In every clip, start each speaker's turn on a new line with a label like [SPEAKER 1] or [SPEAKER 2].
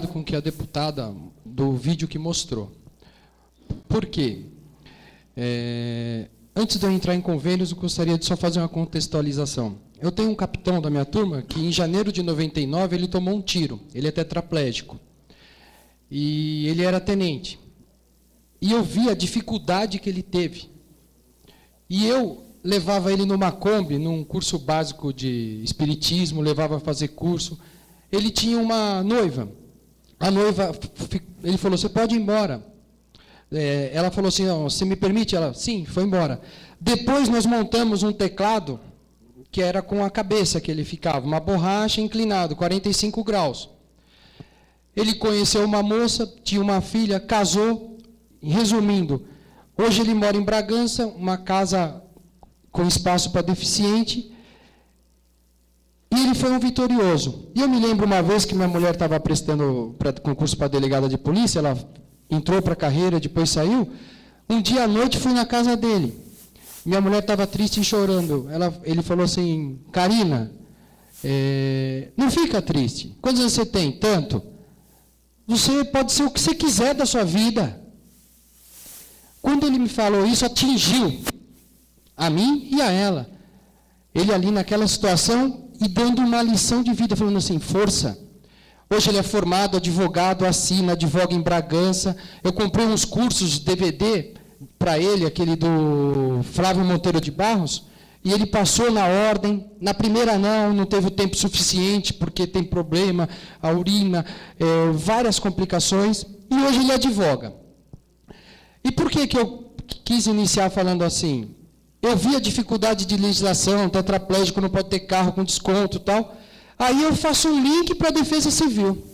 [SPEAKER 1] com o que a deputada do vídeo que mostrou. Por quê? Antes de eu entrar em convênios, eu gostaria de só fazer uma contextualização. Eu tenho um capitão da minha turma que, em janeiro de 99, ele tomou um tiro. Ele é tetraplégico. E ele era tenente. E eu vi a dificuldade que ele teve. E eu levava ele numa Kombi, num curso básico de espiritismo, levava a fazer curso. Ele tinha uma noiva. A noiva, ele falou, você pode ir embora. Ela falou assim, você me permite? Ela, sim, foi embora. Depois nós montamos um teclado, que era com a cabeça que ele ficava, uma borracha inclinado, 45 graus. Ele conheceu uma moça, tinha uma filha, casou. Resumindo, hoje ele mora em Bragança, uma casa com espaço para deficiente. E ele foi um vitorioso. E eu me lembro uma vez que minha mulher estava prestando concurso para delegada de polícia, ela entrou para a carreira, depois saiu. Um dia à noite fui na casa dele. Minha mulher estava triste e chorando. Ele falou assim, Karina, não fica triste. Quantos anos você tem? Tanto. Você pode ser o que você quiser da sua vida. Quando ele me falou isso, atingiu a mim e a ela. Ele ali naquela situação e dando uma lição de vida, falando assim, força. Hoje ele é formado, advogado, assina, advoga em Bragança. Eu comprei uns cursos de DVD para ele, aquele do Flávio Monteiro de Barros, e ele passou na ordem. Na primeira não teve o tempo suficiente, porque tem problema, a urina, várias complicações, e hoje ele advoga. E por que eu quis iniciar falando assim? Eu vi a dificuldade de legislação, tetraplégico não pode ter carro com desconto e tal. Aí eu faço um link para a Defesa Civil.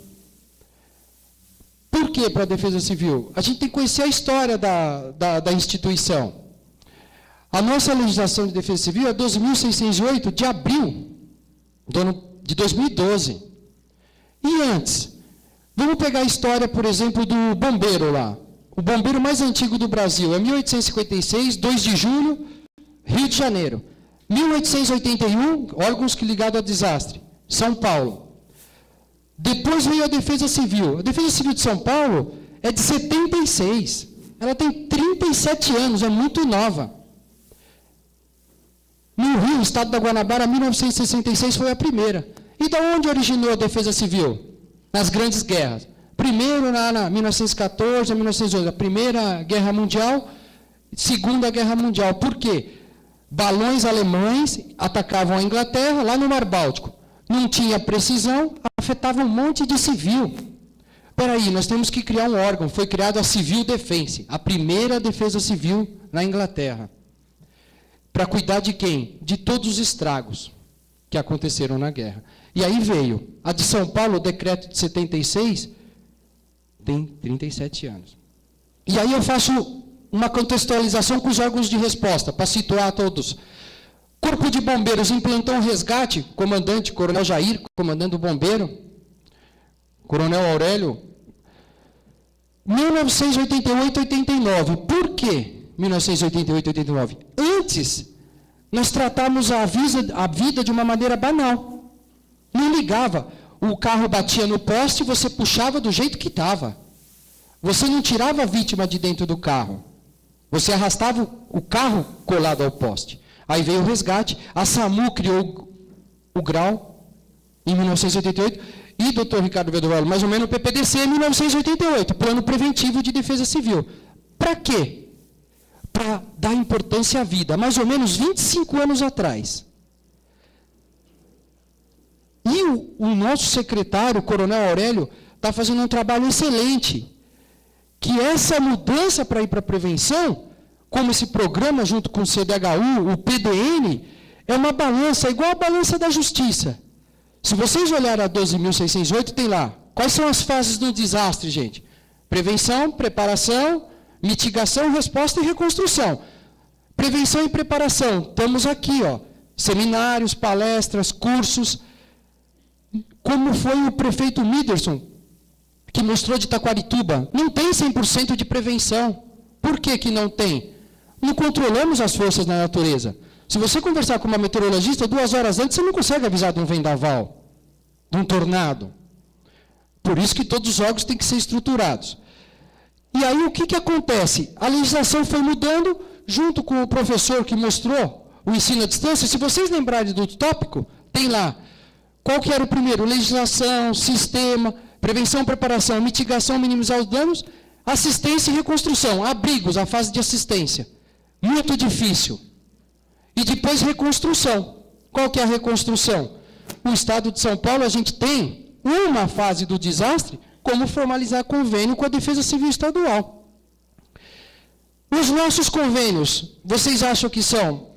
[SPEAKER 1] Por que para a Defesa Civil? A gente tem que conhecer a história da instituição. A nossa legislação de Defesa Civil é 12.608 de abril de 2012. E antes? Vamos pegar a história, por exemplo, do bombeiro lá. O bombeiro mais antigo do Brasil é 1856, 2 de julho, Rio de Janeiro. 1881, órgãos que ligados a desastre, São Paulo. Depois veio a Defesa Civil. A Defesa Civil de São Paulo é de 76. Ela tem 37 anos, é muito nova. No Rio, estado da Guanabara, 1966 foi a primeira. E da onde originou a Defesa Civil? Nas grandes guerras. Primeiro, na 1914, 1911, a Primeira Guerra Mundial, Segunda Guerra Mundial. Por quê? Balões alemães atacavam a Inglaterra, lá no Mar Báltico. Não tinha precisão, afetava um monte de civil. Espera aí, nós temos que criar um órgão. Foi criado a Civil Defense, a primeira defesa civil na Inglaterra. Para cuidar de quem? De todos os estragos que aconteceram na guerra. E aí veio a de São Paulo, o decreto de 76, tem 37 anos. E aí eu faço uma contextualização com os órgãos de resposta, para situar todos. Corpo de Bombeiros implantou um resgate, comandante, Coronel Jair, comandante do bombeiro, Coronel Aurélio, 1988-89. Por que 1988-89? Antes, nós tratávamos a vida de uma maneira banal. Não ligava. O carro batia no poste, você puxava do jeito que estava. Você não tirava a vítima de dentro do carro. Você arrastava o carro colado ao poste. Aí veio o resgate. A SAMU criou o GRAU em 1988. E, doutor Ricardo Vedovalo, mais ou menos o PPDC em 1988, Plano Preventivo de Defesa Civil. Para quê? Para dar importância à vida. Mais ou menos 25 anos atrás. E o nosso secretário, o Coronel Aurélio, está fazendo um trabalho excelente. Que essa mudança para ir para a prevenção, como esse programa junto com o CDHU, o PDN, é uma balança, igual a balança da justiça. Se vocês olharem a 12.608, tem lá. Quais são as fases do desastre, gente? Prevenção, preparação, mitigação, resposta e reconstrução. Prevenção e preparação. Estamos aqui, ó, seminários, palestras, cursos. Como foi o prefeito Miderson, que mostrou de Taquarituba, não tem 100% de prevenção. Por que não tem? Não controlamos as forças na natureza. Se você conversar com uma meteorologista, 2 horas antes, você não consegue avisar de um vendaval, de um tornado. Por isso que todos os órgãos têm que ser estruturados. E aí o que acontece? A legislação foi mudando, junto com o professor que mostrou o ensino à distância. Se vocês lembrarem do tópico, tem lá, qual que era o primeiro? Legislação, sistema, prevenção, preparação, mitigação, minimizar os danos, assistência e reconstrução, abrigos, a fase de assistência. Muito difícil. E depois reconstrução. Qual que é a reconstrução? O Estado de São Paulo, a gente tem uma fase do desastre, como formalizar convênio com a Defesa Civil Estadual. Os nossos convênios, vocês acham que são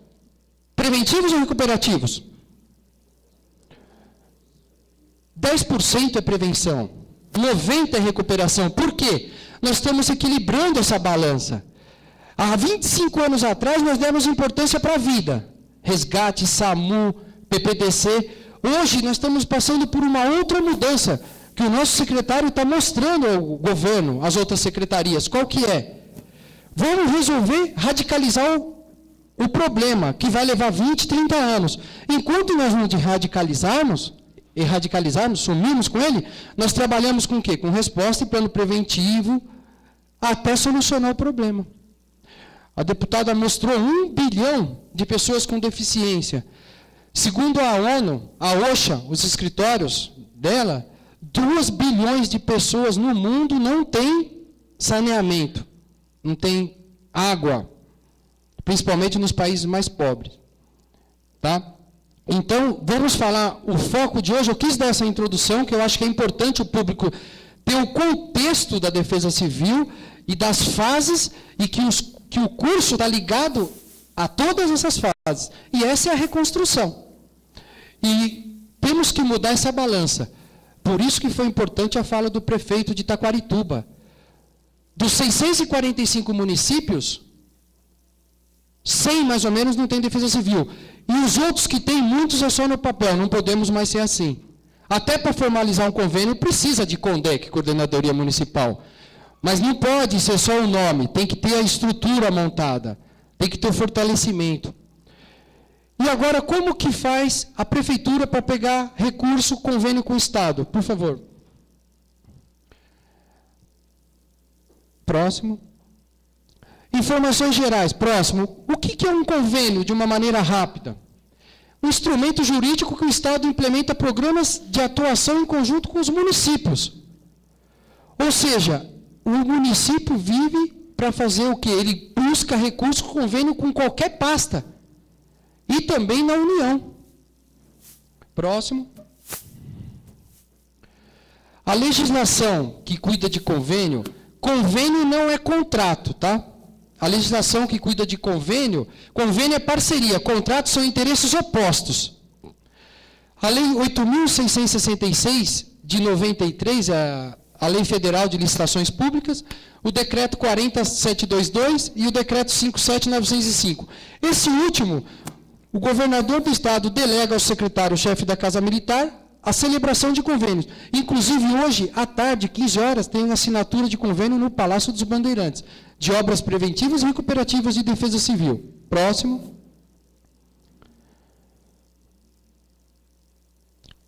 [SPEAKER 1] preventivos ou recuperativos? 10% é prevenção, 90% é recuperação. Por quê? Nós estamos equilibrando essa balança. Há 25 anos atrás, nós demos importância para a vida. Resgate, SAMU, PPDC. Hoje, nós estamos passando por uma outra mudança, que o nosso secretário está mostrando ao governo, às outras secretarias. Qual que é? Vamos resolver, radicalizar o problema, que vai levar 20, 30 anos. Enquanto nós não radicalizarmos, sumirmos com ele, nós trabalhamos com o quê? Com resposta e plano preventivo, até solucionar o problema. A deputada mostrou 1 bilhão de pessoas com deficiência. Segundo a ONU, a OSHA, os escritórios dela, 2 bilhões de pessoas no mundo não têm saneamento, não tem água, principalmente nos países mais pobres. Tá? Então, vamos falar, o foco de hoje, eu quis dar essa introdução, que eu acho que é importante o público ter o contexto da defesa civil e das fases, e que o curso está ligado a todas essas fases. E essa é a reconstrução. E temos que mudar essa balança. Por isso que foi importante a fala do prefeito de Taquarituba. Dos 645 municípios, 100 mais ou menos não tem defesa civil. E os outros que tem, muitos é só no papel, não podemos mais ser assim. Até para formalizar um convênio precisa de CONDEC, Coordenadoria Municipal. Mas não pode ser só o nome, tem que ter a estrutura montada, tem que ter o fortalecimento. E agora, como que faz a prefeitura para pegar recurso, convênio com o Estado? Por favor. Próximo. Informações gerais. Próximo. O que é um convênio, de uma maneira rápida? Um instrumento jurídico que o Estado implementa programas de atuação em conjunto com os municípios. Ou seja, o município vive para fazer o quê? Ele busca recurso, convênio com qualquer pasta. E também na União. Próximo. A legislação que cuida de convênio não é contrato, tá? A legislação que cuida de convênio é parceria, contratos são interesses opostos. A Lei 8.666, de 93, a Lei Federal de Licitações Públicas, o Decreto 40722 e o Decreto 57905. Esse último, o governador do Estado delega ao secretário-chefe da Casa Militar a celebração de convênios. Inclusive, hoje, à tarde, 15 horas, tem uma assinatura de convênio no Palácio dos Bandeirantes, de obras preventivas e recuperativas de defesa civil. Próximo.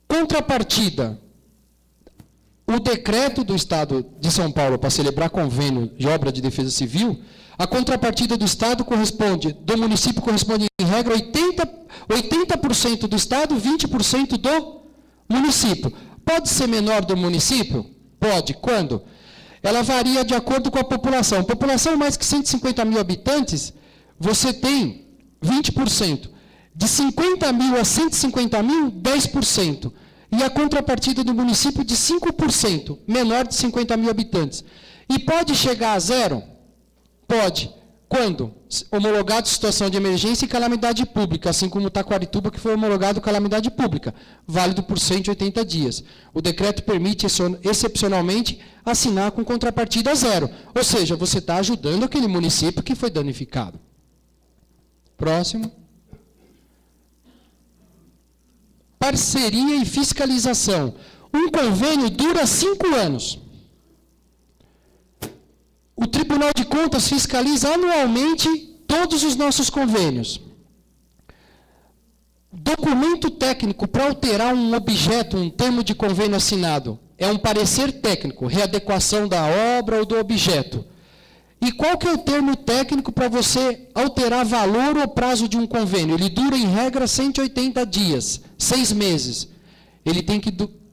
[SPEAKER 1] Contrapartida. O decreto do Estado de São Paulo para celebrar convênio de obra de defesa civil, a contrapartida do Estado do município corresponde, em regra, 80% do Estado, 20% do município. Pode ser menor do município? Pode. Quando? Ela varia de acordo com a população. População mais que 150 mil habitantes, você tem 20%. De 50 mil a 150 mil, 10%. E a contrapartida do município de 5%, menor de 50 mil habitantes. E pode chegar a zero? Pode. Quando? Homologado situação de emergência e calamidade pública, assim como o Taquarituba, que foi homologado calamidade pública, válido por 180 dias. O decreto permite, excepcionalmente, assinar com contrapartida zero. Ou seja, você está ajudando aquele município que foi danificado. Próximo. Parceria e fiscalização. Um convênio dura 5 anos. O Tribunal de Contas fiscaliza anualmente todos os nossos convênios. Documento técnico para alterar um objeto, um termo de convênio assinado, é um parecer técnico, readequação da obra ou do objeto. E qual que é o termo técnico para você alterar valor ou prazo de um convênio? Ele dura, em regra, 180 dias, 6 meses. Ele tem que...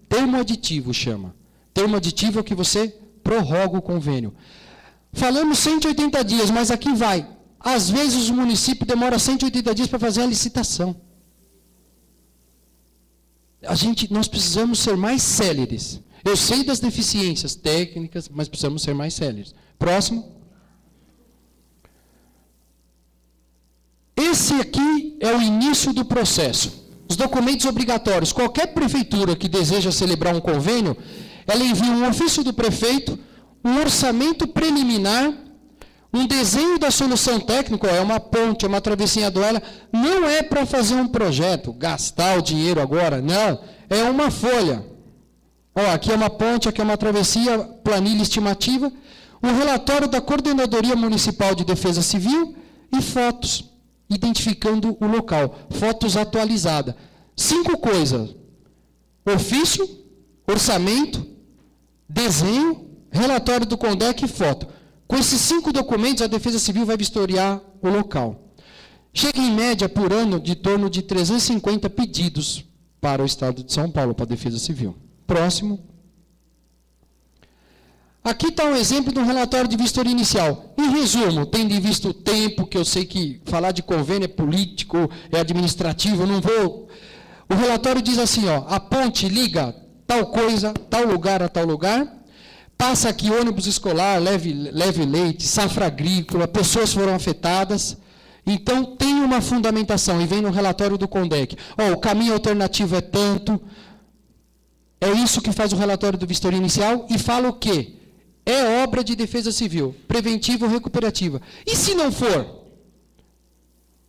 [SPEAKER 1] termo aditivo chama. Termo aditivo é que você prorroga o convênio. Falamos 180 dias, mas aqui vai. Às vezes o município demora 180 dias para fazer a licitação. Nós precisamos ser mais céleres. Eu sei das deficiências técnicas, mas precisamos ser mais céleres. Próximo. Esse aqui é o início do processo. Os documentos obrigatórios. Qualquer prefeitura que deseja celebrar um convênio, ela envia um ofício do prefeito, um orçamento preliminar, um desenho da solução técnica, é uma ponte, é uma travessinha duela, não é para fazer um projeto, gastar o dinheiro agora, não, é uma folha. Aqui é uma ponte, aqui é uma travessia, planilha estimativa, um relatório da Coordenadoria Municipal de Defesa Civil e fotos, identificando o local, fotos atualizadas. 5 coisas: ofício, orçamento, desenho, relatório do CONDEC e foto. Com esses 5 documentos, a Defesa Civil vai vistoriar o local. Chega em média por ano de torno de 350 pedidos para o Estado de São Paulo, para a Defesa Civil. Próximo. Aqui está um exemplo de um relatório de vistoria inicial. Em resumo, tendo em vista o tempo, que eu sei que falar de convênio é político, é administrativo, eu não vou... O relatório diz assim, a ponte liga tal coisa, tal lugar a tal lugar, passa aqui ônibus escolar, leve leite, safra agrícola, pessoas foram afetadas. Então, tem uma fundamentação, e vem no relatório do CONDEC. O caminho alternativo é tanto. É isso que faz o relatório do vistoria inicial, e fala o quê? É obra de defesa civil, preventiva ou recuperativa. E se não for?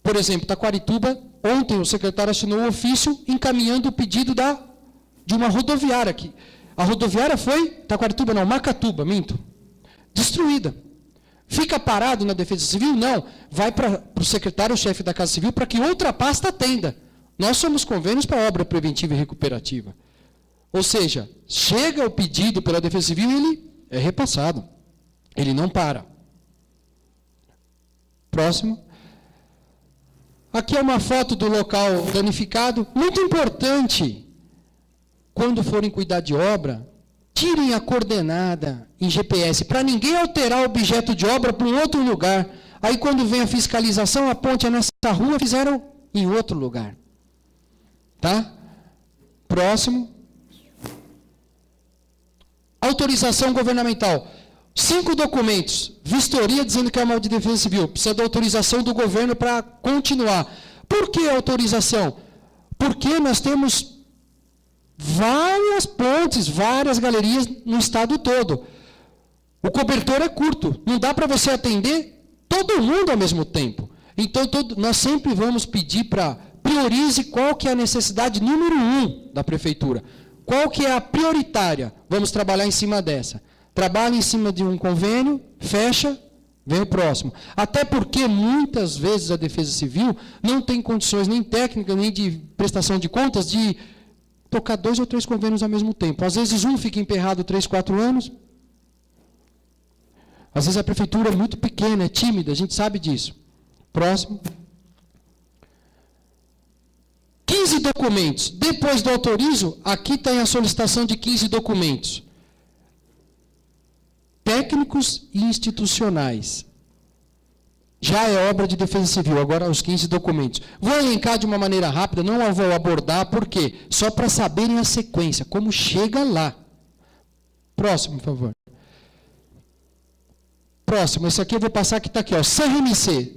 [SPEAKER 1] Por exemplo, Taquarituba, ontem o secretário assinou um ofício encaminhando o pedido de uma rodoviária aqui. A rodoviária foi, Taquarituba não, Macatuba, minto, destruída. Fica parado na Defesa Civil? Não. Vai para o secretário-chefe da Casa Civil para que outra pasta atenda. Nós somos convênios para obra preventiva e recuperativa. Ou seja, chega o pedido pela Defesa Civil e ele é repassado. Ele não para. Próximo. Aqui é uma foto do local danificado. Muito importante, quando forem cuidar de obra, tirem a coordenada em GPS, para ninguém alterar o objeto de obra para um outro lugar. Aí, quando vem a fiscalização, a ponte é nessa rua, fizeram em outro lugar. Tá? Próximo. Autorização governamental. 5 documentos. Vistoria dizendo que é uma de defesa civil. Precisa da autorização do governo para continuar. Por que autorização? Porque nós temos várias pontes, várias galerias no estado todo. O cobertor é curto. Não dá para você atender todo mundo ao mesmo tempo. Então, nós sempre vamos pedir para priorize qual que é a necessidade número 1 da prefeitura. Qual que é a prioritária? Vamos trabalhar em cima dessa. Trabalha em cima de um convênio, fecha, vem o próximo. Até porque, muitas vezes, a Defesa Civil não tem condições nem técnicas, nem de prestação de contas, de tocar 2 ou 3 convênios ao mesmo tempo. Às vezes, um fica emperrado 3, 4 anos. Às vezes, a prefeitura é muito pequena, é tímida, a gente sabe disso. Próximo. 15 documentos. Depois do autorizo, aqui tem a solicitação de 15 documentos. Técnicos e institucionais. Já é obra de defesa civil, agora os 15 documentos. Vou elencar de uma maneira rápida, não vou abordar, por quê? Só para saberem a sequência, como chega lá. Próximo, por favor. Próximo, esse aqui eu vou passar que está aqui, CRMC,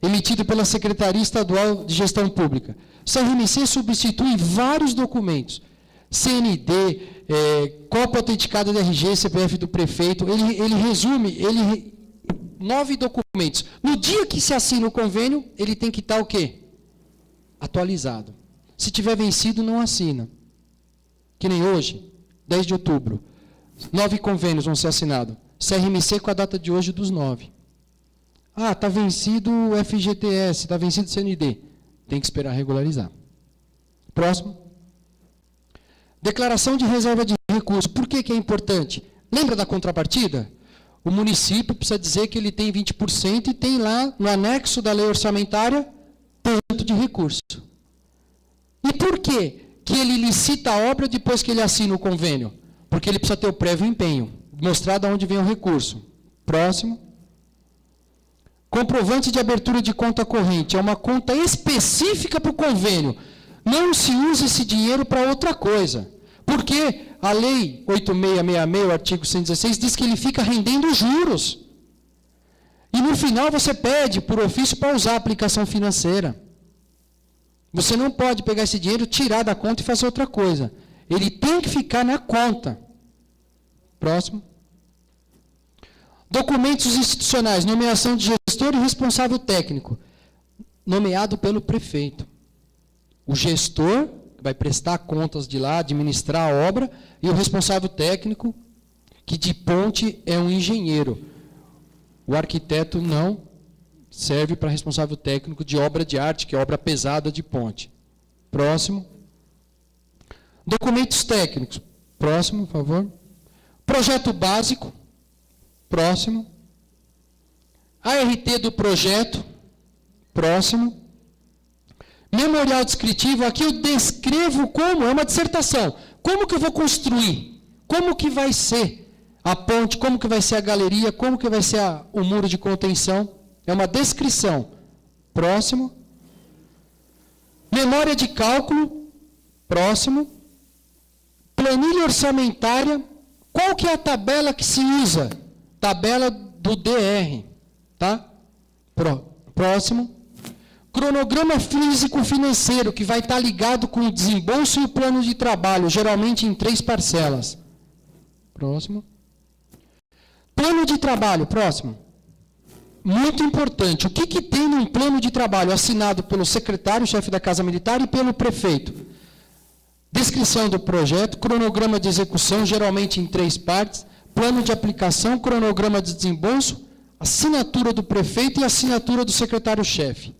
[SPEAKER 1] emitido pela Secretaria Estadual de Gestão Pública. CRMC substitui vários documentos. CND, cópia autenticada do RG, CPF do prefeito, ele resume 9 documentos. No dia que se assina o convênio, ele tem que estar o quê? Atualizado. Se tiver vencido, não assina. Que nem hoje, 10 de outubro. 9 convênios vão ser assinados. CRMC com a data de hoje dos 9. Está vencido o FGTS, está vencido o CND. Tem que esperar regularizar. Próximo. Declaração de reserva de recurso. Por que é importante? Lembra da contrapartida? O município precisa dizer que ele tem 20% e tem lá no anexo da lei orçamentária tanto de recurso. E por que ele licita a obra depois que ele assina o convênio? Porque ele precisa ter o prévio empenho, mostrar de onde vem o recurso. Próximo. Comprovante de abertura de conta corrente. É uma conta específica para o convênio. Não se usa esse dinheiro para outra coisa. Porque a lei 8666, o artigo 116, diz que ele fica rendendo juros. E no final você pede por ofício para usar a aplicação financeira. Você não pode pegar esse dinheiro, tirar da conta e fazer outra coisa. Ele tem que ficar na conta. Próximo. Documentos institucionais, nomeação de gestor e responsável técnico. Nomeado pelo prefeito. O gestor vai prestar contas de lá, administrar a obra, e o responsável técnico, que de ponte é um engenheiro. O arquiteto não serve para responsável técnico de obra de arte, que é obra pesada de ponte. Próximo. Documentos técnicos. Próximo, por favor. Projeto básico. Próximo. ART do projeto. Próximo. Memorial descritivo. Aqui eu descrevo como, é uma dissertação. Como que eu vou construir? Como que vai ser a ponte? Como que vai ser a galeria? Como que vai ser o muro de contenção? É uma descrição. Próximo. Memória de cálculo. Próximo. Planilha orçamentária. Qual que é a tabela que se usa? Tabela do DR. Tá? Próximo. Cronograma físico-financeiro, que vai estar ligado com o desembolso e o plano de trabalho, geralmente em 3 parcelas. Próximo. Plano de trabalho, próximo. Muito importante. O que tem num plano de trabalho assinado pelo secretário-chefe da Casa Militar e pelo prefeito? Descrição do projeto, cronograma de execução, geralmente em 3 partes, plano de aplicação, cronograma de desembolso, assinatura do prefeito e assinatura do secretário-chefe.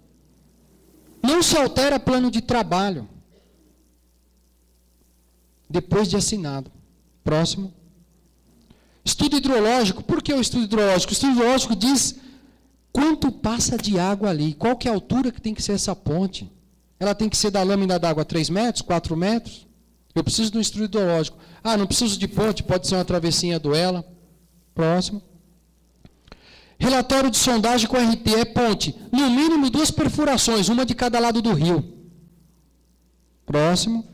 [SPEAKER 1] Não se altera plano de trabalho depois de assinado. Próximo. Estudo hidrológico. Por que o estudo hidrológico? O estudo hidrológico diz quanto passa de água ali, qual que é a altura que tem que ser essa ponte. Ela tem que ser da lâmina d'água 3 metros, 4 metros? Eu preciso de um estudo hidrológico. Ah, não preciso de ponte, pode ser uma travessinha duela. Próximo. Relatório de sondagem com RT é ponte. No mínimo 2 perfurações, uma de cada lado do rio. Próximo.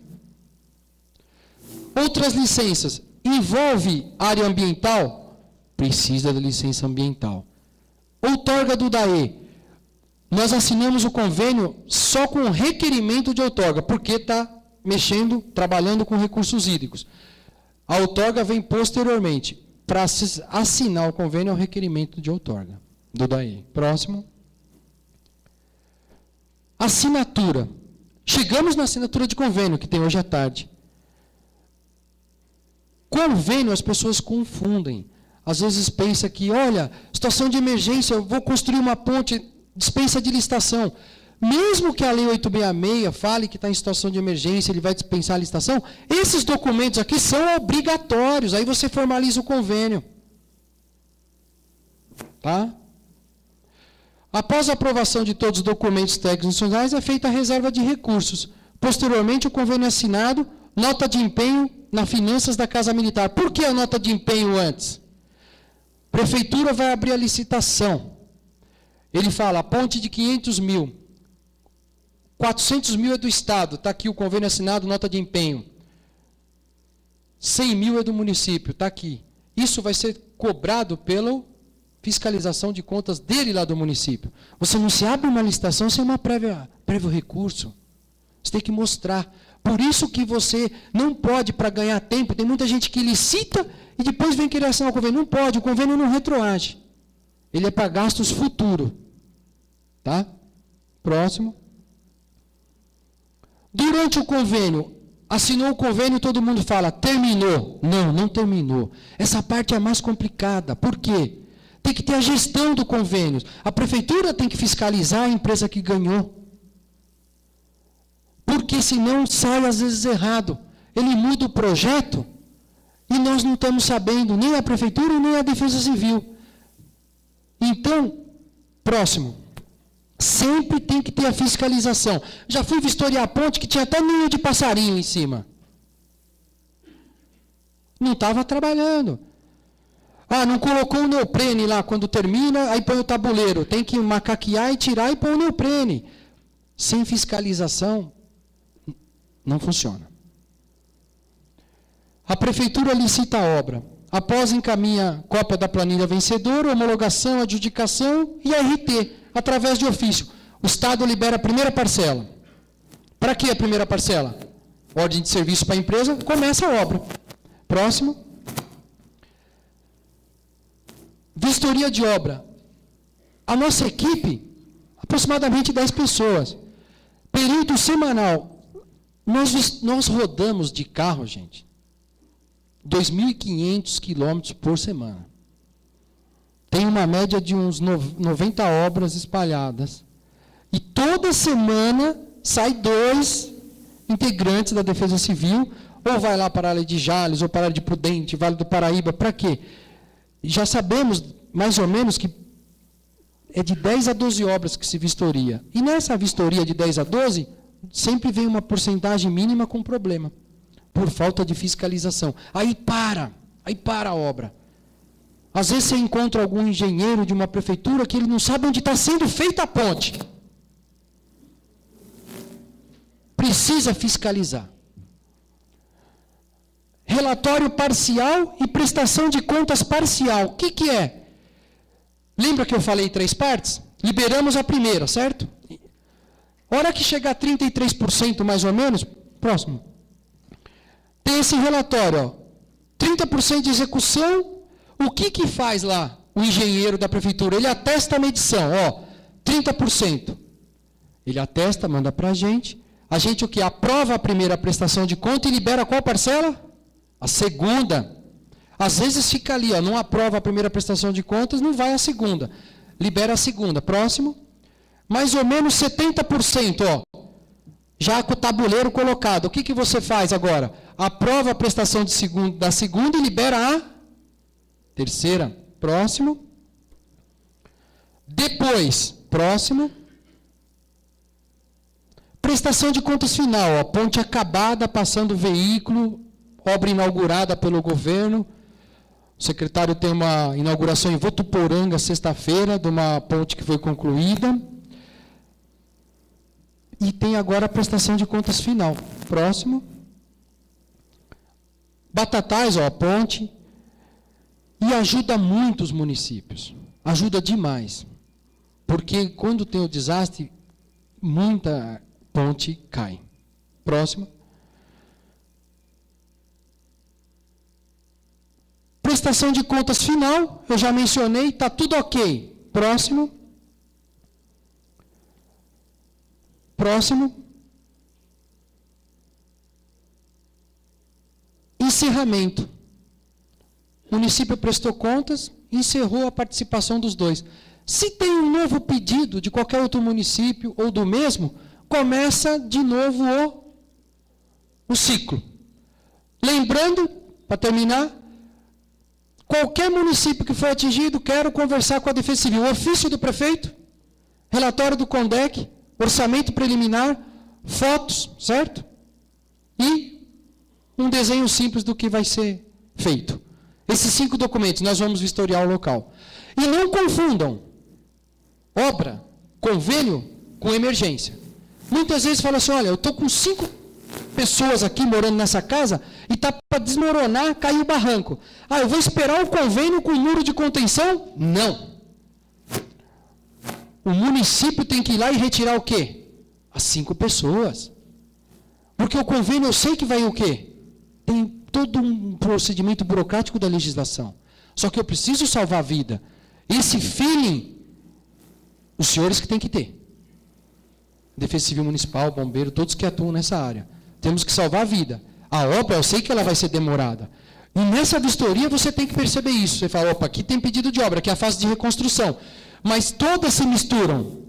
[SPEAKER 1] Outras licenças. Envolve área ambiental? Precisa da licença ambiental. Outorga do DAE. Nós assinamos o convênio só com requerimento de outorga, porque está mexendo, trabalhando com recursos hídricos. A outorga vem posteriormente. Para assinar o convênio é o requerimento de outorga do DAE. Próximo. Assinatura. Chegamos na assinatura de convênio, que tem hoje à tarde. Convênio as pessoas confundem. Às vezes pensa que, olha, situação de emergência, eu vou construir uma ponte, dispensa de licitação. Mesmo que a lei 866 fale que está em situação de emergência, ele vai dispensar a licitação, esses documentos aqui são obrigatórios, aí você formaliza o convênio. Tá? Após a aprovação de todos os documentos técnicos nacionais, é feita a reserva de recursos. Posteriormente, o convênio é assinado, nota de empenho nas finanças da Casa Militar. Por que a nota de empenho antes? Prefeitura vai abrir a licitação. Ele fala, a ponte de 500 mil. 400 mil é do Estado, está aqui o convênio assinado, nota de empenho. 100 mil é do município, está aqui. Isso vai ser cobrado pela fiscalização de contas dele lá do município. Você não se abre uma licitação sem uma prévio recurso. Você tem que mostrar. Por isso que você não pode, para ganhar tempo, tem muita gente que licita e depois vem querer assinar o convênio. Não pode, o convênio não retroage. Ele é para gastos futuros. Tá? Próximo. Durante o convênio, assinou o convênio, todo mundo fala, terminou. Não, não terminou. Essa parte é a mais complicada. Por quê? Tem que ter a gestão do convênio. A prefeitura tem que fiscalizar a empresa que ganhou. Porque senão sai às vezes errado. Ele muda o projeto E nós não estamos sabendo, nem a prefeitura, nem a Defesa Civil. Então, próximo. Sempre tem que ter a fiscalização. Já fui vistoriar a ponte que tinha até ninho de passarinho em cima. Não estava trabalhando. Ah, não colocou o neoprene lá quando termina, aí põe o tabuleiro. Tem que macaquear e tirar e pôr o neoprene. Sem fiscalização, não funciona. A prefeitura licita a obra. Após encaminha cópia da planilha vencedora, homologação, adjudicação e RT, através de ofício. O Estado libera a primeira parcela. Para que a primeira parcela? Ordem de serviço para a empresa, começa a obra. Próximo. Vistoria de obra. A nossa equipe, aproximadamente 10 pessoas. Período semanal. Nós rodamos de carro, gente, 2.500 quilômetros por semana. Tem uma média de uns 90 obras espalhadas. E toda semana sai 2 integrantes da Defesa Civil, ou vai lá para a área de Jales, ou para a área de Prudente, Vale do Paraíba. Para quê? Já sabemos, mais ou menos, que é de 10 a 12 obras que se vistoria. E nessa vistoria de 10 a 12, sempre vem uma porcentagem mínima com problema, por falta de fiscalização. Aí para a obra. Às vezes você encontra algum engenheiro de uma prefeitura que ele não sabe onde está sendo feita a ponte. Precisa fiscalizar. Relatório parcial e prestação de contas parcial. O que é? Lembra que eu falei 3 partes? Liberamos a primeira, certo? Hora que chegar a 33% mais ou menos, próximo. Tem esse relatório, ó, 30% de execução. O que faz lá o engenheiro da prefeitura? Ele atesta a medição, ó, 30%. Ele atesta, manda para a gente o que? Aprova a primeira prestação de conta e libera qual parcela? A segunda. Às vezes fica ali, ó, não aprova a primeira prestação de contas, não vai a segunda. Libera a segunda. Próximo. Mais ou menos 70%, ó, já com o tabuleiro colocado. O que você faz agora? Aprova a prestação da segunda e libera a terceira. Próximo. Depois, próximo. Prestação de contas final, ó, ponte acabada, passando veículo, obra inaugurada pelo governo. O secretário tem uma inauguração em Votuporanga, sexta-feira, de uma ponte que foi concluída. E tem agora a prestação de contas final. Próximo. Batatais, ó, a ponte. E ajuda muito os municípios. Ajuda demais. Porque quando tem o desastre, muita ponte cai. Próximo. Prestação de contas final, eu já mencionei, está tudo ok. Próximo. Próximo. Encerramento. O município prestou contas e encerrou a participação dos 2. Se tem um novo pedido de qualquer outro município ou do mesmo, começa de novo o ciclo. Lembrando, para terminar, qualquer município que foi atingido, quero conversar com a Defesa Civil. O ofício do prefeito, relatório do CONDEC, orçamento preliminar, fotos, certo? E um desenho simples do que vai ser feito. Esses 5 documentos, nós vamos vistoriar o local. E não confundam obra, convênio, com emergência. Muitas vezes fala assim, olha, eu estou com 5 pessoas aqui morando nessa casa e está para desmoronar, cair o barranco. Ah, eu vou esperar o convênio com o muro de contenção? Não. O município tem que ir lá e retirar o quê? As 5 pessoas. Porque o convênio eu sei que vai o quê? Tem todo um procedimento burocrático da legislação. Só que eu preciso salvar a vida. Esse feeling, os senhores que têm que ter. Defesa Civil Municipal, bombeiro, todos que atuam nessa área. Temos que salvar a vida. A obra, eu sei que ela vai ser demorada. E nessa vistoria você tem que perceber isso. Você fala, opa, aqui tem pedido de obra, aqui é a fase de reconstrução. Mas todas se misturam.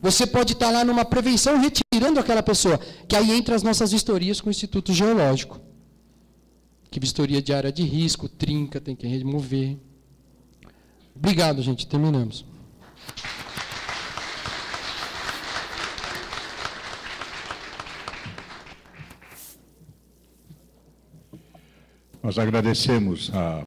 [SPEAKER 1] Você pode estar lá numa prevenção retirando aquela pessoa. Que aí entra as nossas vistorias com o Instituto Geológico. que vistoria de área de risco, trinca, tem que remover. Obrigado, gente. Terminamos.
[SPEAKER 2] Nós agradecemos a